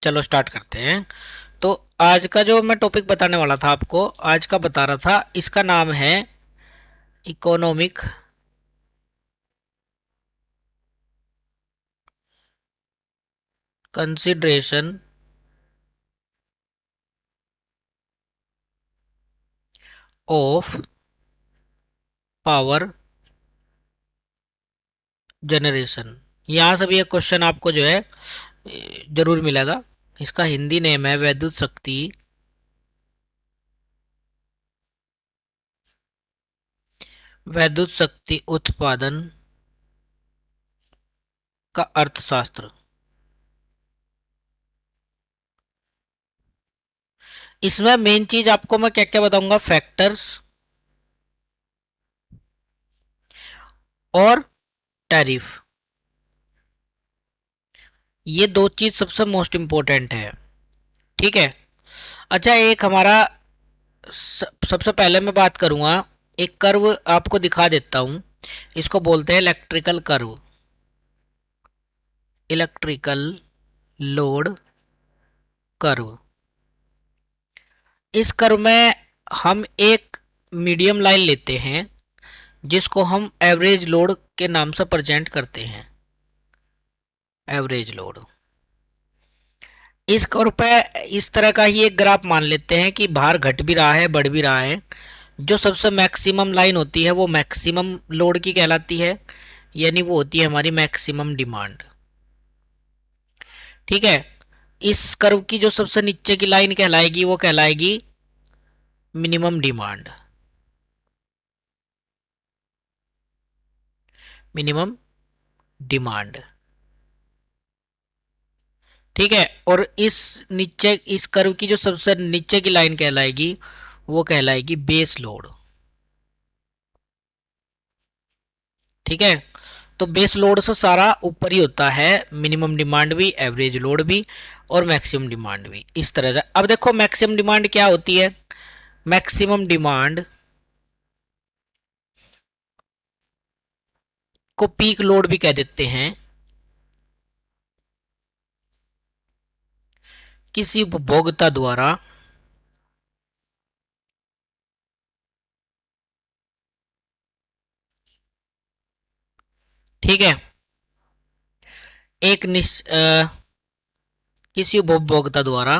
चलो स्टार्ट करते हैं। तो आज का जो मैं टॉपिक बताने वाला था आपको, आज का बता रहा था, इसका नाम है economic consideration of power generation. यहाँ से भी एक क्वेश्चन आपको जो है जरूर मिलेगा। इसका हिंदी नेम है वैद्युत शक्ति, वैद्युत शक्ति उत्पादन का अर्थशास्त्र। इसमें मेन चीज आपको मैं क्या क्या बताऊंगा, फैक्टर्स और टैरिफ। ये दो चीज सबसे मोस्ट इंपॉर्टेंट है। ठीक है। अच्छा, एक हमारा सबसे पहले मैं बात करूंगा, एक कर्व आपको दिखा देता हूं। इसको बोलते हैं electrical curve, electrical load curve. इस कर्व में हम एक मीडियम लाइन लेते हैं जिसको हम एवरेज लोड के नाम से प्रेजेंट करते हैं। एवरेज लोड, इस कर्व पे इस तरह का ही एक ग्राफ मान लेते हैं कि भार घट भी रहा है बढ़ भी रहा है। जो सबसे मैक्सिमम लाइन होती है वो मैक्सिमम लोड की कहलाती है, यानी वो होती है हमारी मैक्सिमम डिमांड। ठीक है। इस कर्व की जो सबसे नीचे की लाइन कहलाएगी वो कहलाएगी मिनिमम डिमांड। Minimum demand. ठीक है। और इस नीचे इस कर्व की जो सबसे नीचे की लाइन कहलाएगी वो कहलाएगी बेस लोड। ठीक है। तो बेस लोड से सारा ऊपर ही होता है, मिनिमम डिमांड भी, एवरेज लोड भी और मैक्सिमम डिमांड भी। इस तरह से अब देखो मैक्सिमम डिमांड क्या होती है। मैक्सिमम डिमांड को पीक लोड भी कह देते हैं। किसी उपभोक्ता द्वारा ठीक है एक किसी उपभोक्ता द्वारा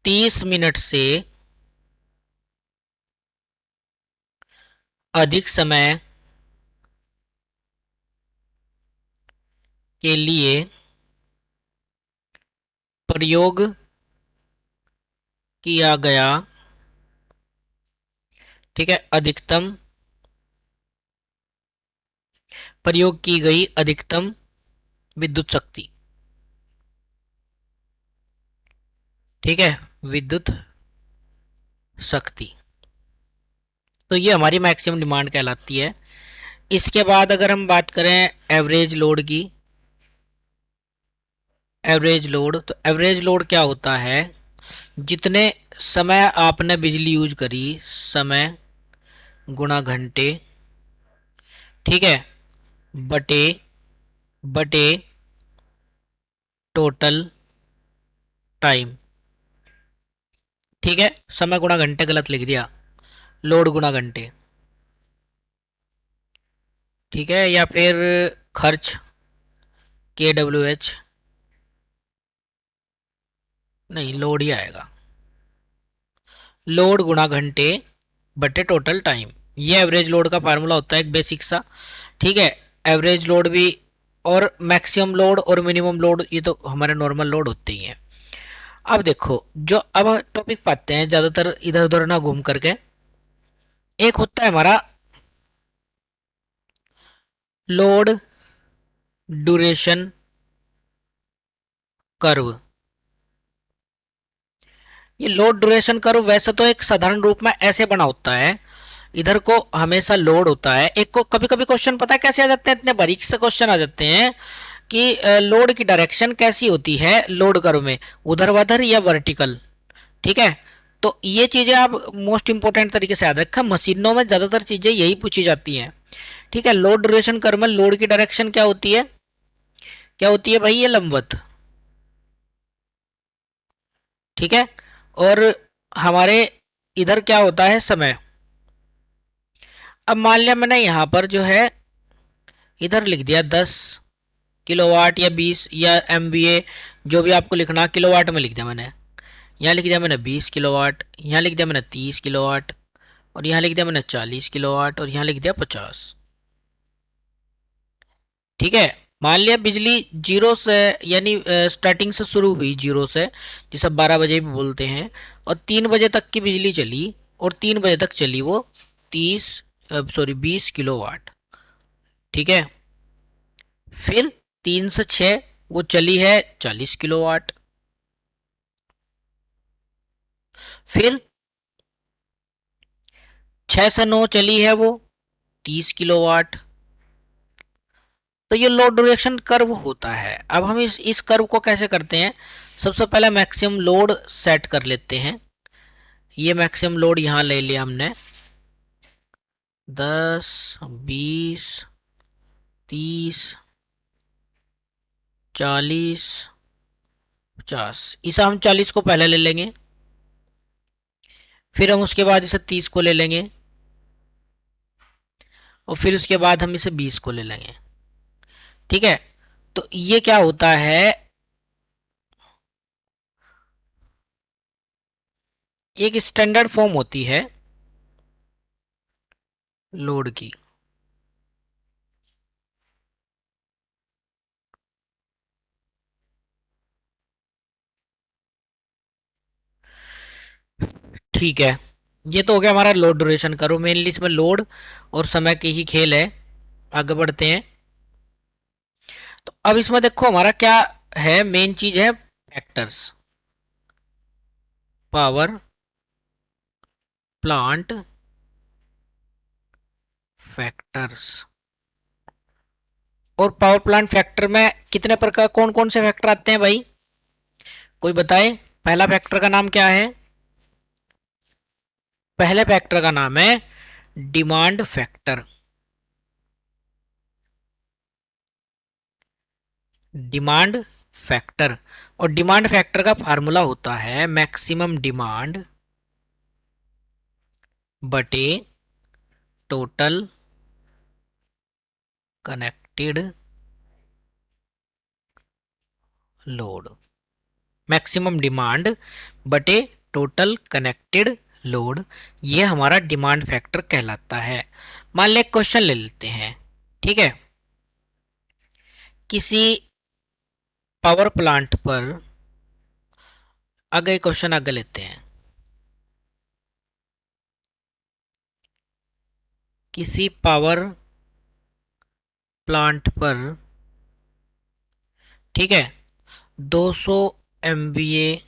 30 मिनट से अधिक समय के लिए प्रयोग किया गया, ठीक है, अधिकतम प्रयोग की गई अधिकतम विद्युत शक्ति। ठीक है, विद्युत शक्ति। तो ये हमारी मैक्सिमम डिमांड कहलाती है। इसके बाद अगर हम बात करें एवरेज लोड की, एवरेज लोड, तो एवरेज लोड क्या होता है, जितने समय आपने बिजली यूज करी, समय गुणा घंटे, ठीक है, बटे बटे टोटल टाइम। ठीक है, समय गुणा घंटे गलत लिख दिया, लोड गुणा घंटे। ठीक है, या फिर खर्च, KWH, नहीं लोड ही आएगा, लोड गुणा घंटे बटे टोटल टाइम। ये एवरेज लोड का फार्मूला होता है एक बेसिक सा। ठीक है, एवरेज लोड भी और मैक्सिमम लोड और मिनिमम लोड ये तो हमारे नॉर्मल लोड होते ही हैं। अब देखो, जो अब टॉपिक पाते हैं ज्यादातर इधर उधर ना घूम करके, एक होता है हमारा लोड ड्यूरेशन कर्व। ये लोड ड्यूरेशन कर्व वैसे तो एक साधारण रूप में ऐसे बना होता है, इधर को हमेशा लोड होता है। एक को कभी कभी क्वेश्चन पता है कैसे आ जाते हैं, इतने बारीक से क्वेश्चन आ जाते हैं कि लोड की डायरेक्शन कैसी होती है लोड कर्व में, ऊर्ध्वाधर या वर्टिकल। ठीक है, तो ये चीजें आप मोस्ट इंपोर्टेंट तरीके से याद रखें, मशीनों में ज्यादातर चीजें यही पूछी जाती हैं। ठीक है, लोड ड्यूरेशन कर्व में लोड की डायरेक्शन क्या होती है, क्या होती है भाई? ये लंबवत। ठीक है। और हमारे इधर क्या होता है? समय। अब मान लिया मैंने यहाँ पर जो है इधर लिख दिया 10 किलोवाट या 20 या एमवीए, जो भी आपको लिखना, किलोवाट में लिख दिया मैंने। यहाँ लिख दिया मैंने 20 किलोवाट, यहाँ लिख दिया मैंने 30 किलोवाट, और यहाँ लिख दिया मैंने 40 किलोवाट, और यहाँ लिख दिया 50। ठीक है। मान लिया बिजली जीरो से, यानी स्टार्टिंग से शुरू हुई जीरो से, जिसे 12 बजे भी बोलते हैं, और 3 बजे तक की बिजली चली, और 3 बजे तक चली वो 20 ठीक है। फिर 3 से 6 वो चली है 40 किलोवाट। फिर 6 से 9 चली है वो 30 किलोवाट। तो ये लोड ड्यूरेशन कर्व होता है। अब हम इस कर्व को कैसे करते हैं? सबसे पहले मैक्सिमम लोड सेट कर लेते हैं। ये मैक्सिमम लोड यहाँ ले लिया हमने, 10, 20, 30, 40, 50। इसे हम 40 को पहले ले लेंगे, फिर हम उसके बाद इसे 30 को ले लेंगे, और फिर उसके बाद हम इसे 20 को ले लेंगे। ठीक है। तो ये क्या होता है? एक स्टैंडर्ड फॉर्म होती है लोड की। ठीक है। ये तो हो गया हमारा लोड ड्यूरेशन करो। मेनली इसमें लोड और समय के ही खेल है। आगे बढ़ते हैं। तो अब इसमें देखो हमारा क्या है, मेन चीज है फैक्टर्स। Power plant factors. और पावर प्लांट फैक्टर में कितने प्रकार, कौन कौन से फैक्टर आते हैं भाई? कोई बताए। पहला फैक्टर का नाम क्या है? पहले फैक्टर का नाम है डिमांड फैक्टर। Demand factor. और डिमांड फैक्टर का फार्मूला होता है मैक्सिमम डिमांड बटे total connected load. Maximum demand बटे टोटल कनेक्टेड लोड, ये हमारा डिमांड फैक्टर कहलाता है। मान लें क्वेश्चन ले लेते हैं। ठीक है। किसी पावर प्लांट पर, आगे क्वेश्चन आगे लेते हैं। किसी पावर प्लांट पर, ठीक है, 200 एमवीए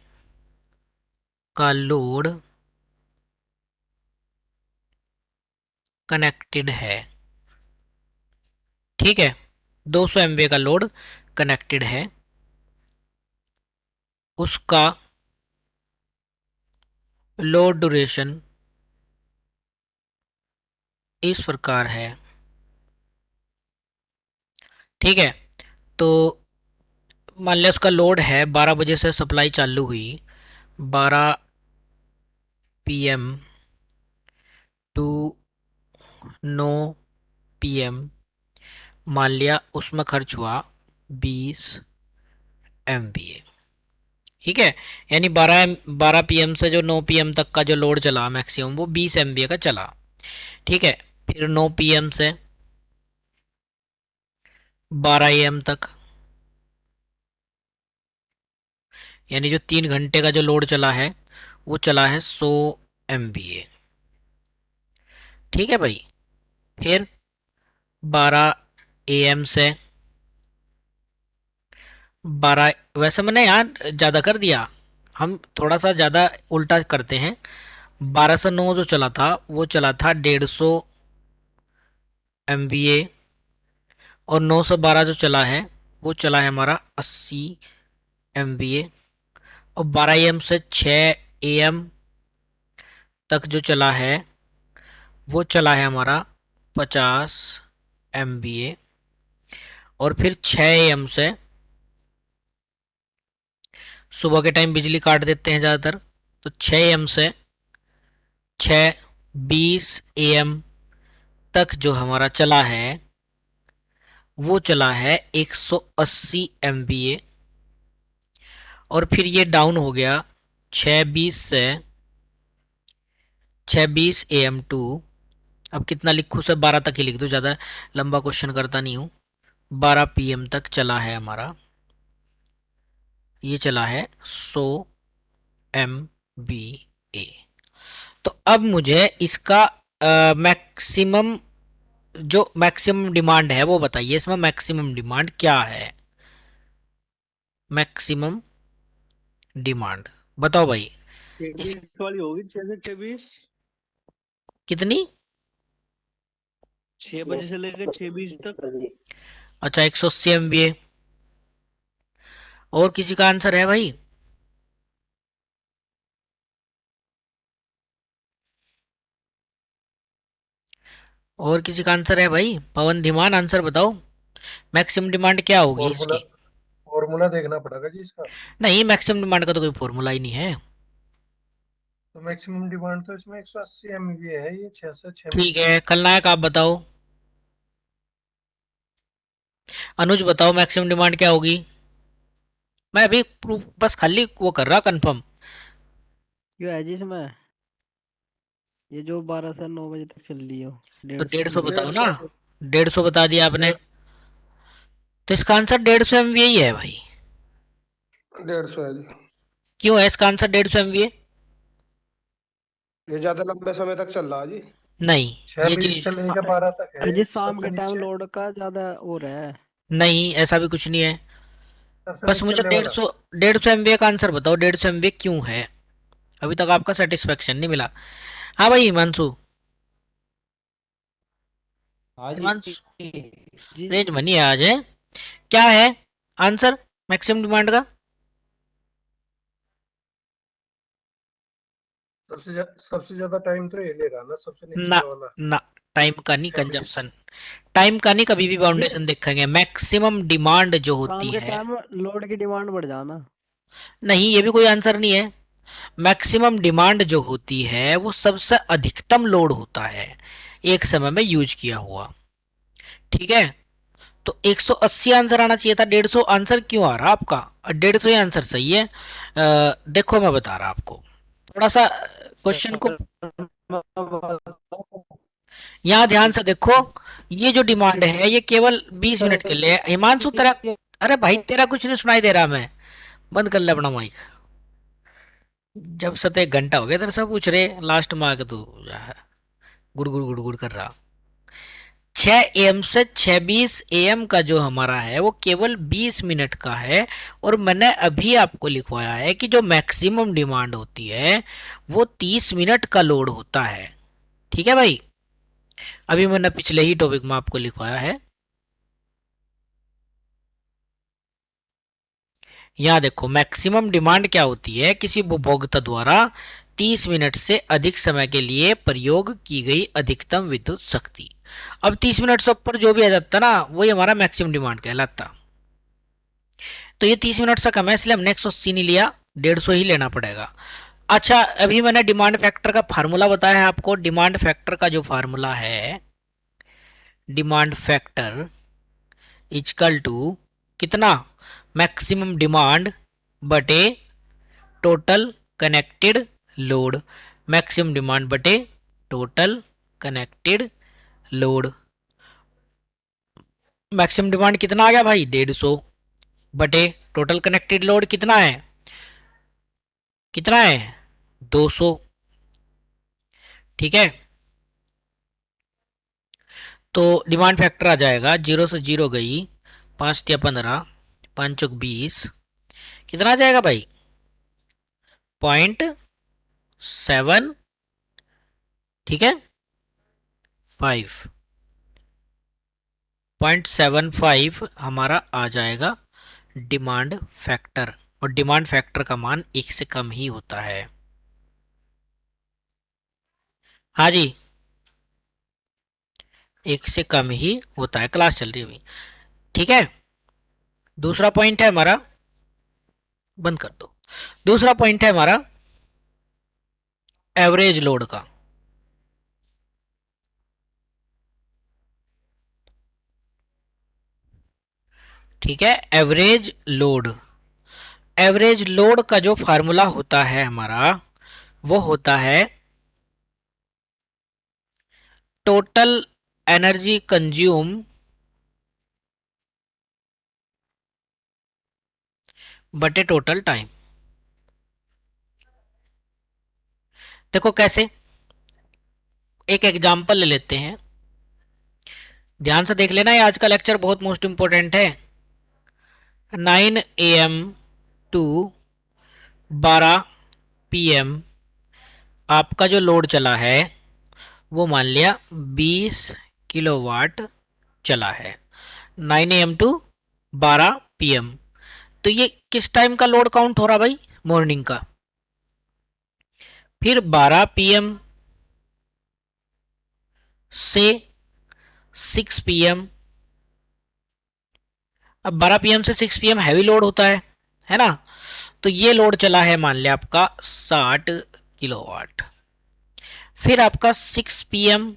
का लोड कनेक्टेड है। ठीक है। 200 एमवीए का लोड कनेक्टेड है। उसका लोड ड्यूरेशन इस प्रकार है। ठीक है। तो मान लिया उसका लोड है 12 बजे से सप्लाई चालू हुई, 12 PM टू 9 PM। मान लिया उसमें खर्च हुआ 20 MVA। ठीक है। यानी 12 PM से जो 9 PM तक का जो लोड चला मैक्सिमम, वो 20 MVA का चला। ठीक है। फिर 9 PM से 12 AM तक, यानी जो 3 घंटे का जो लोड चला है, वो चला है 100 MVA। ठीक है भाई। फिर 12 AM से 12, वैसे मैंने यहाँ ज़्यादा कर दिया, हम थोड़ा सा ज़्यादा उल्टा करते हैं। 12 से 9 जो चला था, वो चला था 150 MVA। और 9 से 12 जो चला है, वो चला है हमारा 80 MVA। और 12 AM से 6 AM तक जो चला है, वो चला है हमारा 50 MVA। और फिर 6 AM से सुबह के टाइम बिजली काट देते हैं ज़्यादातर। तो 6 AM से 6:20 AM तक जो हमारा चला है वो चला है 180 MVA। और फिर ये डाउन हो गया 6:20 से 6:20 AM टू, अब कितना लिखूँ सर, 12 तक ही लिख दूँ, ज़्यादा लंबा क्वेश्चन करता नहीं हूँ। 12 PM तक चला है हमारा, ये चला है 100 MVA। तो अब मुझे इसका मैक्सिमम, जो मैक्सिमम डिमांड है वो बताइए, इसमें मैक्सिमम डिमांड क्या है? मैक्सिमम डिमांड बताओ भाई। छह इस बीस वाली होगी, 6 से 6:20। कितनी? 6 बजे से लेकर 6:20 तक। अच्छा 180 MVA। और किसी का आंसर है भाई? और किसी का आंसर है भाई? पवन धीमान आंसर बताओ, मैक्सिमम डिमांड क्या होगी फॉर्मूला इसकी? फॉर्मूला देखना पड़ेगा जी इसका। नहीं, मैक्सिमम डिमांड का तो कोई फॉर्मूला ही नहीं है। तो मैक्सिमम डिमांड तो इसमें 180 MVA है, ये 6 से 6 ठीक है, खलनायक आप बताओ। अनुज बताओ मैक्सिमम डिमांड क्या होगी? मैं अभी प्रूफ बस खाली वो कर रहा कंफर्म। जो है जिसमें ये जो 12 से 9 बजे तक चल रही हो, तो 150 150 बताओ ना। 150। 150 बता दिया आपने, तो इसका आंसर 150 MVA ही है भाई। 150 है जी। क्यों है इसका आंसर 150 MVA? ये ज्यादा लंबे समय तक चल रहा है जी। नहीं, ये 6:20 चीज से लेकर 12 तक है, अजय शाम सबसे के टाइम नीचे। लोड का ज्यादा हो रहा है। नहीं, ऐसा भी कुछ नहीं है। सबसे बस नीचे मुझे चलने डेढ़ वाला। सौ 150 MVA का आंसर बताओ, 150 MVA क्यों है? अभी तक आपका सेटिस्फेक्शन नहीं मिला। हाँ भाई हिमांशु। हाँ जी। हिमांशु जी रेंज मनी है आज, है क्या है आंसर मैक्सिमम डिमांड का? सबसे ज्यादा टाइम तो ये ले रहा ना, सबसे ना, नीचे वाला। ना, टाइम का नहीं, 6:20। कंजप्शन टाइम का नहीं, कभी भी जी बाउंडेशन देखेंगे, मैक्सिमम डिमांड जो शाम होती के है। टाइम लोड की डिमांड बढ़ जाना। नहीं, ये भी कोई आंसर नहीं है। मैक्सिमम डिमांड जो होती है वो सबसे अधिकतम लोड होता है एक समय में यूज किया हुआ। ठीक है, तो 180 आंसर आना चाहिए था, 150 आंसर क्यों आ रहा आपका? 150 ही आंसर सही है। देखो मैं बता रहा आपको, थोड़ा सा क्वेश्चन को यहाँ ध्यान से देखो। ये जो डिमांड है ये केवल 20 मिनट के लिए है। हिमांशु तेरा, अरे भाई तेरा कुछ नहीं सुनाई दे रहा, मैं बंद कर ले अपना माइक। जब से 1 घंटा हो गया तेरे से पूछ रहे, लास्ट में आके तू गुड़ गुड़ गुड़ गुड़ कर रहा। 6 AM से 6:20 AM का जो हमारा है वो केवल 20 मिनट का है। और मैंने अभी आपको लिखवाया है कि जो मैक्सिमम डिमांड होती है वो 30 मिनट का लोड होता है। ठीक है भाई, अभी मैंने पिछले ही टॉपिक में आपको लिखवाया है। यहाँ देखो मैक्सिमम डिमांड क्या होती है, किसी उपभोक्ता द्वारा 30 मिनट से अधिक समय के लिए प्रयोग की गई अधिकतम विद्युत शक्ति। अब 30 मिनट से ऊपर जो भी आ जाता ना वही हमारा मैक्सिमम डिमांड कहलाता। तो ये 30 मिनट से कम है इसलिए हमने 180 नहीं लिया, 150 ही लेना पड़ेगा। अच्छा, अभी मैंने डिमांड फैक्टर का फार्मूला बताया है आपको। डिमांड फैक्टर का जो फार्मूला है, डिमांड फैक्टर इजकल टू कितना, मैक्सिमम डिमांड बटे total connected load. Maximum demand बटे total connected load. Maximum demand कितना आ गया भाई, 150 बटे टोटल कनेक्टेड लोड कितना है, कितना है, 200। ठीक है, तो डिमांड फैक्टर आ जाएगा, 0 से 0 गई, 5 × 15, 5 × 20, कितना आ जाएगा भाई, 0.7, ठीक है, 0.75 हमारा आ जाएगा डिमांड फैक्टर। और डिमांड फैक्टर का मान 1 से कम ही होता है। हाँ जी, 1 से कम ही होता है, क्लास चल रही है अभी। ठीक है, दूसरा पॉइंट है हमारा, बंद कर दो। दूसरा पॉइंट है हमारा एवरेज लोड का। ठीक है, एवरेज लोड। एवरेज लोड का जो फार्मूला होता है हमारा, वो होता है टोटल एनर्जी कंज्यूम बटे टोटल टाइम। देखो कैसे, एक एग्जांपल ले लेते हैं, ध्यान से देख लेना, ये आज का लेक्चर बहुत मोस्ट इंपोर्टेंट है। 9 AM टू 12 PM आपका जो लोड चला है वो मान लिया 20 किलोवाट चला है, 9 AM टू 12 PM। तो ये किस टाइम का लोड काउंट हो रहा भाई? मॉर्निंग का। फिर 12 PM से 6 PM। अब 12 PM से 6 PM हैवी लोड होता है ना? तो ये लोड चला है मान लिया आपका 60 किलोवाट। फिर आपका 6 PM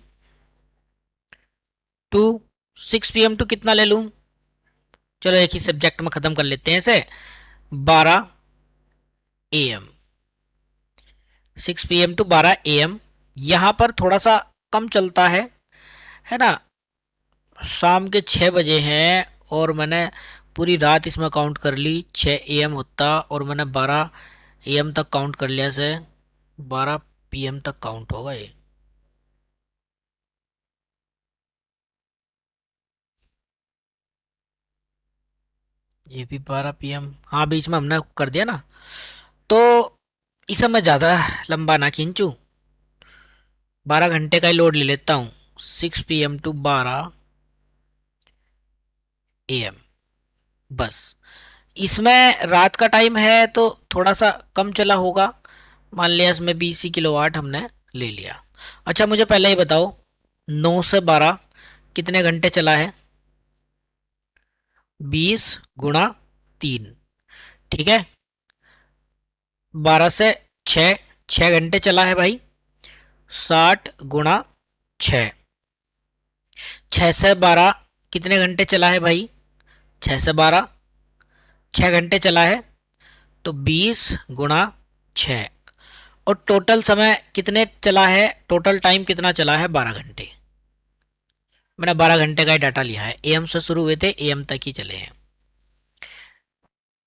टू 6 PM टू कितना ले लूं? चलो एक ही सब्जेक्ट में खत्म कर लेते हैं इसे, 12 AM। 6 PM टू 12 AM यहां पर थोड़ा सा कम चलता है ना? शाम के 6 बजे हैं और मैंने पूरी रात इसमें काउंट कर ली, 6 AM होता और मैंने 12 AM तक काउंट कर लिया से 12 PM तक काउंट होगा ये भी 12 PM, हाँ बीच में हमने कर दिया ना। तो इसे मैं ज़्यादा लंबा ना खींचूं, 12 घंटे का ही लोड ले लेता हूँ, 6 PM टू 12 AM। बस इसमें रात का टाइम है तो थोड़ा सा कम चला होगा, मान लिया इसमें 20 किलोवाट हमने ले लिया। अच्छा मुझे पहले ही बताओ 9 से 12 कितने घंटे चला है? 20 गुणा 3, ठीक है। 12 से 6 घंटे चला है भाई, 60 गुणा 6। 6 से 12 कितने घंटे चला है भाई? 6 से 12 6 घंटे चला है, तो 20 गुणा 6। और टोटल समय कितने चला है, टोटल टाइम कितना चला है? 12 घंटे। मैंने 12 घंटे का ही डाटा लिया है, AM से शुरू हुए थे AM तक ही चले हैं।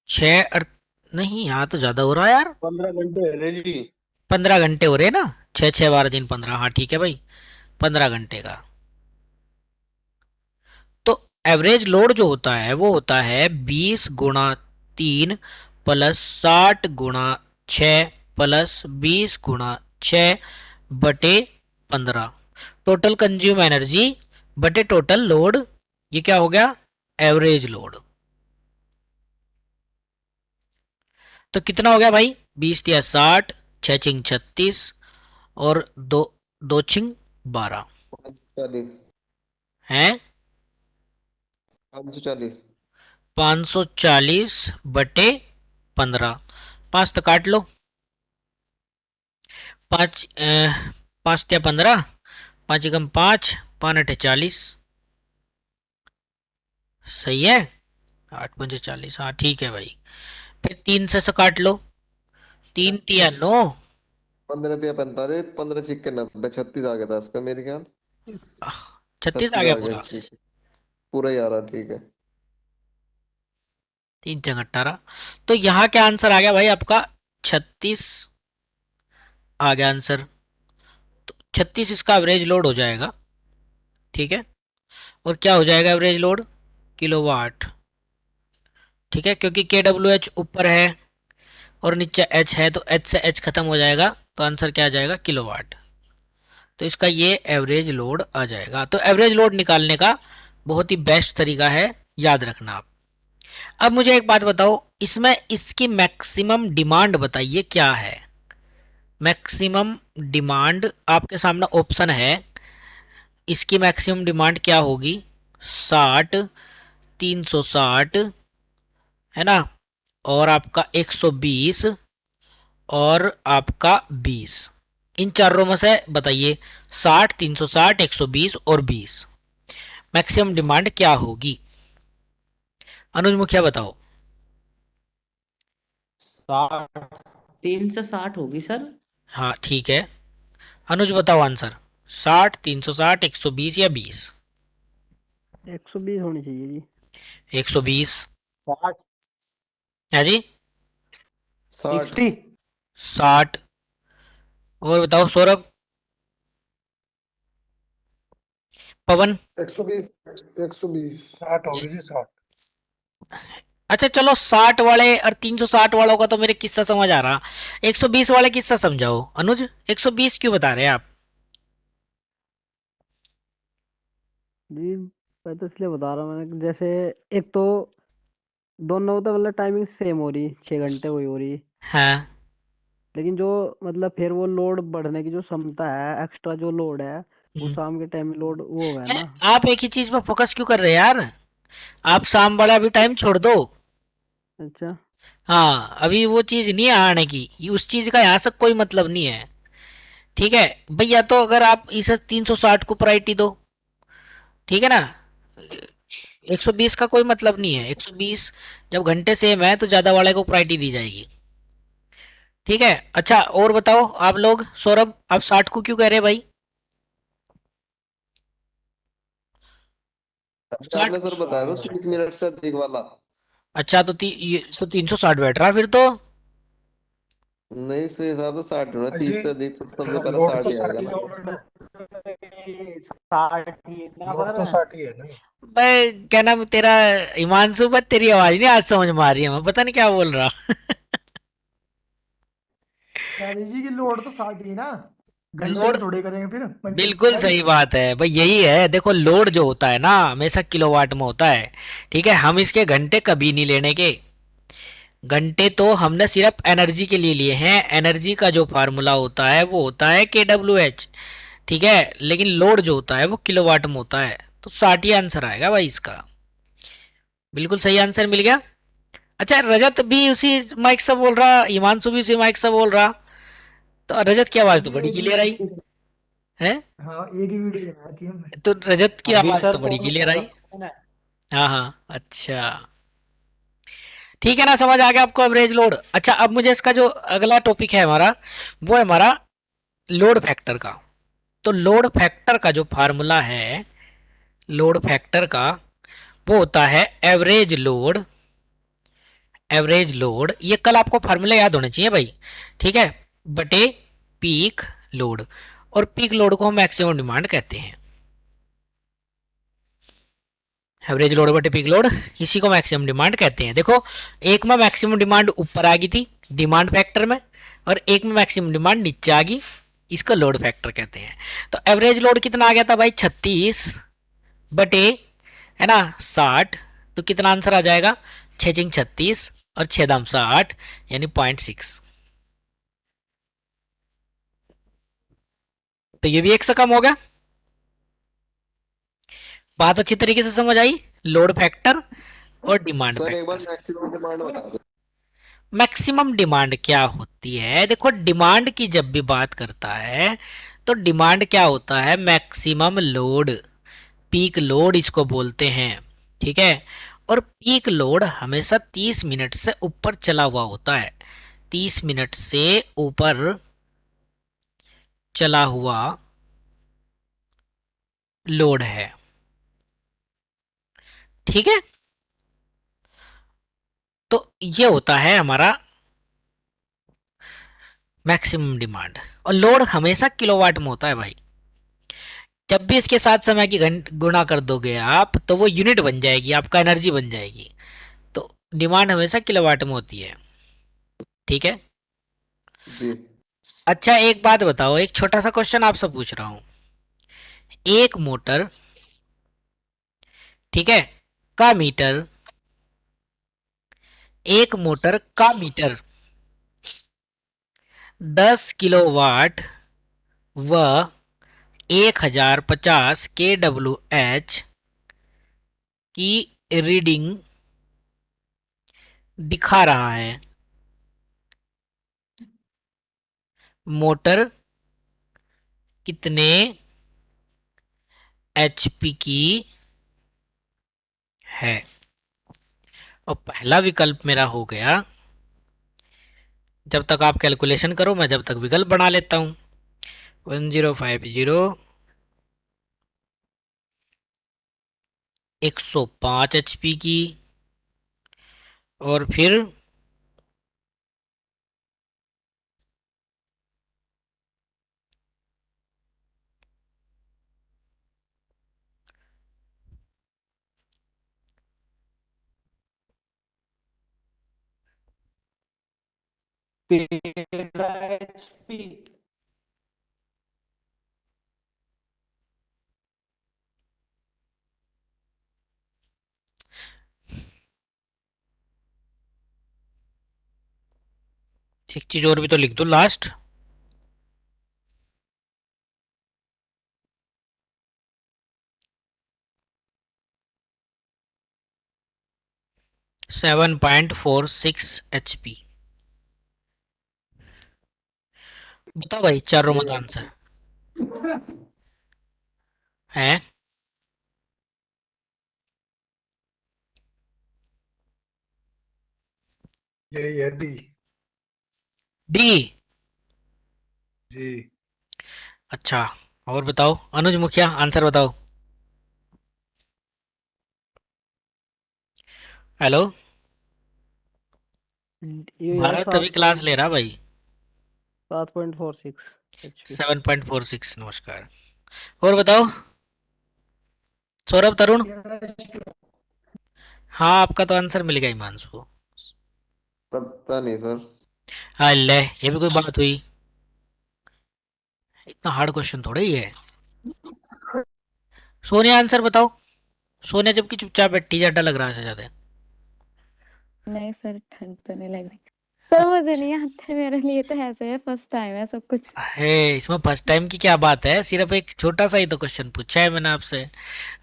6 नहीं, यहाँ तो ज़्यादा हो रहा है यार, 15 घंटे है जी। 15 घंटे हो रहे हैं ना, 6 12 दिन 15, हाँ ठीक है भाई, 15 घंटे का। तो एवरेज लोड जो होता है वो होता है 20 गुणा 3 प्लस 60 गुणा 6 प्लस 20 गुणा 6 बटे 15। टोटल कंज्यूम एनर्जी बटे टोटल लोड, ये क्या हो गया? Average load. तो कितना हो गया भाई? 20 या 60, 6 छिंग 36 और 2 छिंग 12 40 है 540 540 बटे 15। 5 तो काट लो, 5 5 या 15, 5 एकम 5, 5 अठे 40, सही है। 8 पंजे 40, हाँ ठीक है भाई। फिर 3 से काट लो, 3 तिया 9, 15 दिया 45, 15 छिक्के 90, 36 आ गया था इसका मेरे ख्याल। 36 आ 36 गया आ गया, पूरा, ठीक है, पूरा ही आ रहा, ठीक है। 3 चंग 18। तो यहाँ क्या आंसर आ गया भाई आपका? 36 आ गया आंसर। तो 36 इसका एवरेज लोड हो जाएगा, ठीक है। और क्या हो जाएगा एवरेज लोड? किलोवाट, ठीक है, क्योंकि KWH ऊपर है और नीचे H है, तो H से H खत्म हो जाएगा, तो आंसर क्या आ जाएगा? किलोवाट। तो इसका ये एवरेज लोड आ जाएगा। तो एवरेज लोड निकालने का बहुत ही बेस्ट तरीका है, याद रखना आप। अब मुझे एक बात बताओ, इसमें इसकी मैक्सिमम डिमांड बताइए क्या है? मैक्सिमम डिमांड आपके सामने ऑप्शन है, इसकी मैक्सिमम डिमांड क्या होगी? 60, 360 है ना, और आपका 120 और आपका 20। इन चारों में से बताइए 60, 360, 120 और 20 मैक्सिमम डिमांड क्या होगी? अनुज मुखिया बताओ। 360 होगी सर। हाँ ठीक है, अनुज बताओ आंसर। 60, 360, 120 या 20? 120 होनी चाहिए जी। 120 है जी। 60। 60। और बताओ सौरभ, पवन। 120 120 60 होगी जी 60। अच्छा चलो 60 वाले और 360 वालों का तो मेरे किस्सा समझ आ रहा, 120 वाले किस्सा समझाओ अनुज। 120 क्यों बता रहे हैं आप? जी मैं तो इसलिए बता रहा हूँ मैंने, जैसे एक तो दोनों तो मतलब टाइमिंग सेम हो रही, 6 घंटे वही हो रही, हाँ। लेकिन जो मतलब फिर वो लोड बढ़ने की जो क्षमता है, एक्स्ट्रा जो लोड है वो हम्म। शाम के टाइम में लोड वो है ना। आप एक ही चीज पर फोकस क्यों कर रहे हैं यार? आप शाम वाला भी टाइम छोड़ दो। अच्छा। हाँ अभी वो चीज नहीं है आने की, उस चीज का यहाँ से कोई मतलब नहीं है। ठीक है भैया, तो अगर आप इसे 360 को प्रायोरिटी दो, ठीक है ना। 120 का कोई मतलब नहीं है, 120 जब घंटे सेम है तो ज्यादा वाले को प्रायोरिटी दी जाएगी। ठीक है। अच्छा और बताओ आप लोग, सौरभ आप 60 को क्यों कह रहे हैं भाई? अभी 60। आपने सर बताया था 30 मिनट से अधिक वाला। अच्छा तो ये तो 360 बैठ रहा फिर तो। नहीं, इस हिसाब से 60 होना, अजी 30 से अधिक तो सबसे पहले लोड 60 तो ही आएगा 60 ना। लोड तो 60 ही है ना। भाई क्या नाम है तेरा? हिमांशु, बस तेरी आवाज नहीं आज समझ में आ रही है, मैं पता नहीं क्या बोल रहा। कह दीजिए कि लोड तो 60 ही है ना, घंटे लोड, में थोड़े करेंगे फिर बिल्कुल मल्टीप्लाई। सही बात है भाई, यही है। देखो लोड जो होता है ना हमेशा किलोवाट में होता है। ठीक है, हम इसके घंटे कभी नहीं लेने के। घंटे तो हमने सिर्फ एनर्जी के लिए लिए हैं, एनर्जी का जो फार्मूला होता है वो होता है KWH। ठीक है, लेकिन लोड जो होता है वो किलोवाट में होता है, तो 60 ही आंसर आएगा भाई इसका। बिल्कुल सही आंसर मिल गया। अच्छा रजत भी उसी माइक से बोल रहा, हिमांशु भी उसी माइक से बोल रहा, तो रजत की आवाज तो अभी बड़ी एक क्लियर आई ही, है। हाँ एक ही वीडियो बनाई थी हमने। तो रजत की अभी आवाज सर तो बड़ी फोन क्लियर कर रहा आई। था मैंने। हाँ हाँ अच्छा, ठीक है ना, समझ आ गया आपको एवरेज लोड। अच्छा अब मुझे इसका जो अगला टॉपिक है हमारा, वो है हमारा लोड फैक्टर का। तो लोड फैक्टर का जो फार्मूला है, लोड फैक्टर का, वो होता है एवरेज लोड। एवरेज लोड, ये कल आपको फार्मूला याद होने चाहिए भाई। ठीक है, बटे पीक लोड। और पीक लोड को हम मैक्सिमम डिमांड कहते हैं। एवरेज लोड बटे पीक लोड, इसी को मैक्सिमम डिमांड कहते हैं। देखो एक में मैक्सिमम डिमांड ऊपर आ गई थी डिमांड फैक्टर में, और एक में मैक्सिमम डिमांड नीचे आ गई, इसको लोड फैक्टर कहते हैं। तो एवरेज लोड कितना आ गया था भाई? 36 बटे, है ना, 60। तो कितना आंसर आ जाएगा? 6×36 और 6×8 यानी 0.6। तो ये भी एक से कम हो गया। बात अच्छी तरीके से समझ आई, लोड फैक्टर और डिमांड सर एक बार फैक्टर। मैक्सिमम डिमांड बता दो। मैक्सिमम डिमांड क्या होती है? देखो डिमांड की जब भी बात करता है तो डिमांड क्या होता है? मैक्सिमम लोड, पीक लोड इसको बोलते हैं। ठीक है, और पीक लोड हमेशा 30 मिनट से ऊपर चला हुआ होता है। 30 मिनट से ऊपर चला हुआ लोड है। ठीक है, तो ये होता है हमारा मैक्सिमम डिमांड। और लोड हमेशा किलोवाट में होता है भाई। जब भी इसके साथ समय की गुणा कर दोगे आप तो वो यूनिट बन जाएगी, आपका एनर्जी बन जाएगी। तो डिमांड हमेशा किलोवाट में होती है। ठीक है। जी। अच्छा एक बात बताओ, एक छोटा सा क्वेश्चन आपसे पूछ रहा हूं। एक मोटर, ठीक है, का मीटर, एक मोटर का मीटर 10 किलोवाट व 1050 kWh की रीडिंग दिखा रहा है। मोटर कितने एचपी की है। और पहला विकल्प मेरा हो गया। जब तक आप कैलकुलेशन करो मैं जब तक विकल्प बना लेता हूं। 1050 105 एचपी की, और फिर HP। एक चीज और भी तो लिख दो लास्ट। $7.46 बताओ भाई, चारों मत आंसर है। यही है डी। डी। जी। अच्छा, और बताओ अनुज मुखिया, आंसर बताओ। हेलो, ये है भारत अभी क्लास ले रहा भाई। 7.46 HP। 7.46, नमस्कार। और बताओ सौरभ, तरुण। हाँ, आपका तो आंसर मिल गया हिमांशु को। पता नहीं सर। हाँ ले, ये भी कोई बात हुई? इतना हार्ड क्वेश्चन थोड़ा ही है। सोनिया आंसर बताओ। सोनिया जबकि चुपचाप बैठी, ज्यादा लग रहा है ज्यादा। नहीं सर, ठंड तो नहीं लग रही सर, मुझे नहीं आता, मेरे लिए तो ऐसे है, फर्स्ट टाइम है सब कुछ। है, इसमें फर्स्ट टाइम की क्या बात है, सिर्फ एक छोटा सा ही तो क्वेश्चन पूछा है मैंने आपसे।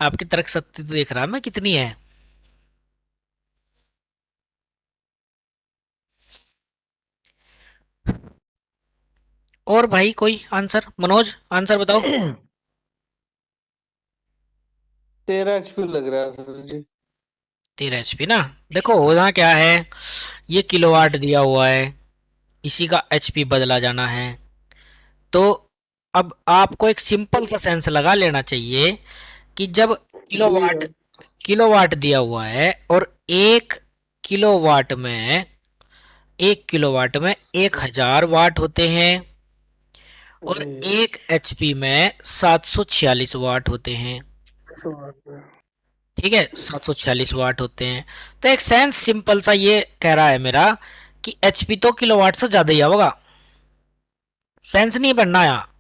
आपकी तर्क शक्ति तो देख रहा मैं कितनी है। और भाई कोई आंसर, मनोज आंसर बताओ। 13 HP लग रहा है सर जी। 13 HP ना। देखो होना क्या है, ये किलोवाट दिया हुआ है, इसी का एचपी बदला जाना है। तो अब आपको एक सिंपल सा सेंस लगा लेना चाहिए कि जब किलोवाट किलोवाट दिया हुआ है और किलोवाट में 1 किलोवाट में 1000 वाट होते हैं, और 1 HP में 746 वाट होते हैं। ठीक है, 746 वाट होते हैं। तो एक सेंस सिंपल सा ये कह रहा है मेरा कि एचपी तो किलोवाट से ज्यादा ही होगा। सेंस नहीं बनना यहाँ।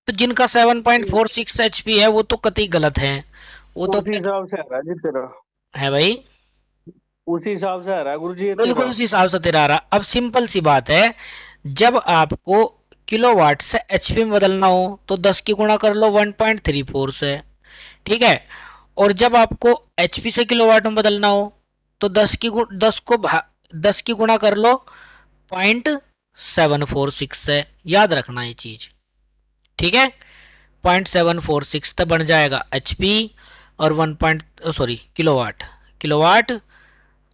तो जिनका 7.46 एचपी है वो तो कतई गलत है। वो तो उसी हिसाब से आ रहा है जी तेरा। है भाई, उसी हिसाब से आ रहा है गुरु जी ये बिल्कुल तेरा। उसी हिसाब से तेरा आ रहा। अब सिंपल सी बात है, जब आपको किलोवाट से एचपी में बदलना हो तो 10 की गुणा कर लो 1.34 से। ठीक है, और जब आपको एचपी से किलोवाट में बदलना हो तो 10 की गुणा कर लो 0.746 से। याद रखना ये चीज, ठीक है। 0.746 तक बन जाएगा एचपी, और 1 पॉइंट सॉरी किलोवाट किलोवाट,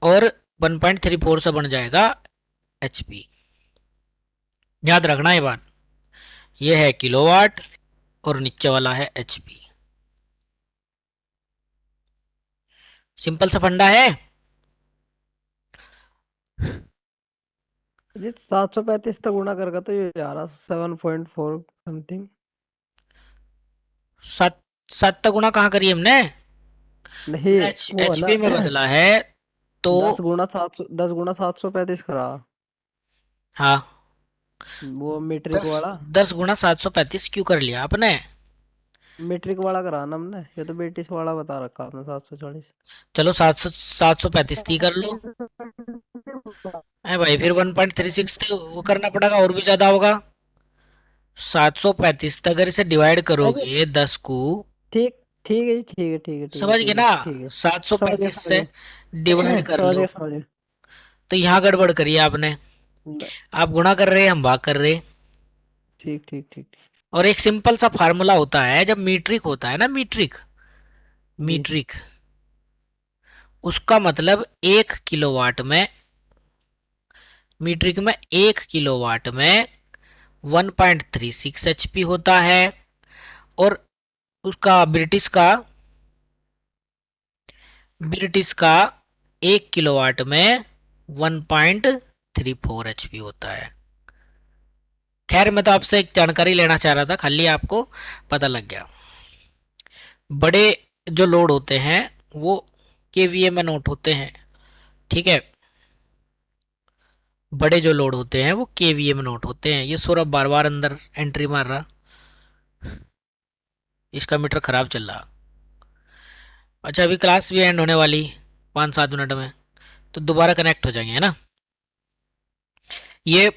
और 1.34 से बन जाएगा एचपी। याद रखना ये बात। ये है किलोवाट और नीचे वाला है एचपी। सिंपल सा फंडा है। जी 735 तक गुणा करके तो ये आ रहा 7.4 समथिंग। सात सात तक गुणा कहाँ करी हमने? नहीं, वो है ना एचपी में बदला है तो 10 गुणा 735 करा, हाँ। वो मीट्रिक वाला। 10 गुणा 735 क्यों कर लिया आपने? मीट्रिक वाला करा ना हमने, ये तो ब्रिटिश वाला बता रखा आपने 740। चलो 735 ती कर लो। है भाई, फिर 1.36 तो वो करना पड़ेगा, और भी ज्यादा होगा। 735 तक अगर इसे डिवाइड करोगे 10 को, ठीक ठीक है जी, ठीक है ठीक है ठीक है समझ गए ठीक ना? है ठीक है। समझ गया 735 समझ से गया डिवाइड कर समझ लो। गया समझ गया। तो यहाँ गड़बड़ करी आपने। आप गुणा कर रहे हैं, हम भाग कर रहे हैं। ठीक ठीक ठीक ठीक। और एक सिंपल सा फार्मूला होता है जब मीट्रिक होता है ना, मीट्रिक जी मीट्रिक, उसका मतलब 1 किलोवाट में, मीट्रिक में 1 किलोवाट में 1.36 HP होता है। और उसका ब्रिटिश का 1 किलोवाट में 1.34 HP होता है। खैर मैं तो आपसे एक जानकारी लेना चाह रहा था, खाली आपको पता लग गया। बड़े जो लोड होते हैं वो केवीए में नोट होते हैं, ठीक है। बड़े जो लोड होते हैं वो केवीए में नोट होते हैं। ये सौरभ बार बार अंदर एंट्री मार रहा, इसका मीटर खराब चल रहा। अच्छा अभी क्लास भी एंड होने वाली 5-7 मिनट में, तो दोबारा कनेक्ट हो जाएंगे, है ना। ये